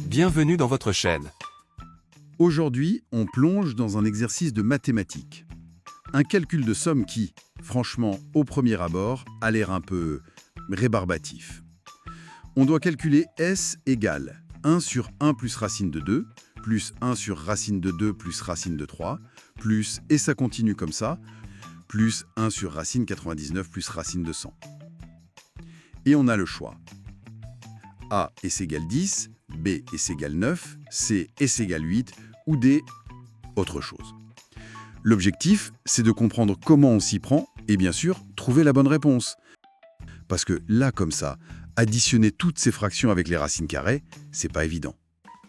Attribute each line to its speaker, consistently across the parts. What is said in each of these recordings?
Speaker 1: Bienvenue dans votre chaîne.
Speaker 2: Aujourd'hui, on plonge dans un exercice de mathématiques. Un calcul de somme qui, franchement, au premier abord, a l'air un peu rébarbatif. On doit calculer S égale 1 sur 1 plus racine de 2, plus 1 sur racine de 2 plus racine de 3, plus, et ça continue comme ça, plus 1 sur racine 99 plus racine de 100. Et on a le choix. A est égal 10, B est égal 9, C est égal 8, ou D, autre chose. L'objectif, c'est de comprendre comment on s'y prend et bien sûr, trouver la bonne réponse. Parce que là, comme ça, additionner toutes ces fractions avec les racines carrées, c'est pas évident.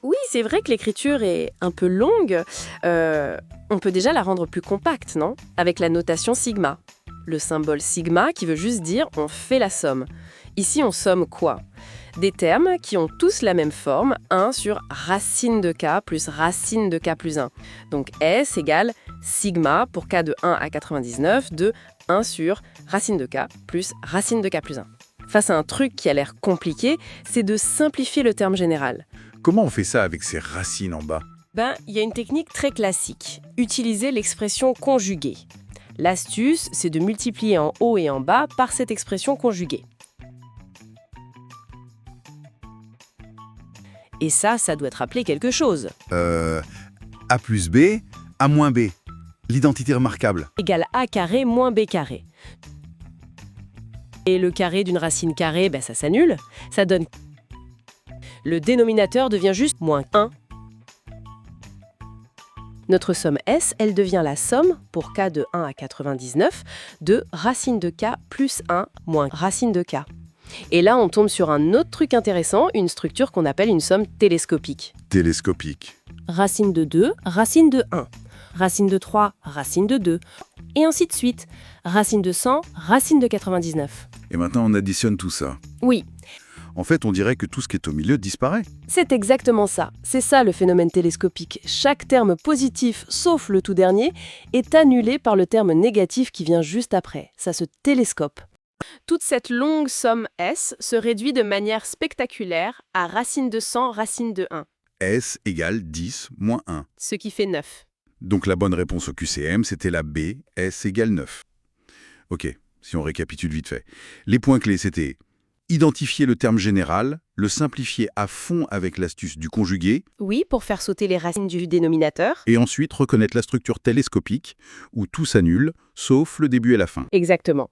Speaker 3: Oui, c'est vrai que l'écriture est un peu longue. On peut déjà la rendre plus compacte, non? Avec la notation sigma. Le symbole sigma qui veut juste dire on fait la somme. Ici, on somme quoi? Des termes qui ont tous la même forme, 1 sur racine de k plus racine de k plus 1. Donc S égale sigma pour k de 1 à 99 de 1 sur racine de k plus racine de k plus 1. Face à un truc qui a l'air compliqué, c'est de simplifier le terme général.
Speaker 2: Comment on fait ça avec ces racines en bas?
Speaker 3: Il y a une technique très classique, utiliser l'expression conjuguée. L'astuce, c'est de multiplier en haut et en bas par cette expression conjuguée. Et ça doit te rappeler quelque chose.
Speaker 2: A plus B, A moins B. L'identité remarquable.
Speaker 3: Égale A carré moins B carré. Et le carré d'une racine carrée, ça s'annule. Ça donne... Le dénominateur devient juste moins 1. Notre somme S, elle devient la somme, pour k de 1 à 99, de racine de k plus 1 moins racine de k. Et là, on tombe sur un autre truc intéressant, une structure qu'on appelle une somme télescopique.
Speaker 2: Télescopique.
Speaker 3: Racine de 2, racine de 1. Racine de 3, racine de 2. Et ainsi de suite. Racine de 100, racine de 99.
Speaker 2: Et maintenant, on additionne tout ça.
Speaker 3: Oui,
Speaker 2: En fait, on dirait que tout ce qui est au milieu disparaît.
Speaker 3: c'est exactement ça. C'est ça le phénomène télescopique. Chaque terme positif, sauf le tout dernier, est annulé par le terme négatif qui vient juste après. Ça se télescope. Toute cette longue somme S se réduit de manière spectaculaire à racine de 100, racine de 1,
Speaker 2: S égale 10 moins 1.
Speaker 3: ce qui fait 9.
Speaker 2: Donc la bonne réponse au QCM, c'était la B, S égale 9. Ok, si on récapitule vite fait. Les points clés, c'était identifier le terme général, le simplifier à fond avec l'astuce du conjugué,
Speaker 3: Oui, pour faire sauter les racines du dénominateur.
Speaker 2: et ensuite reconnaître la structure télescopique, où tout s'annule, sauf le début et la fin.
Speaker 3: Exactement.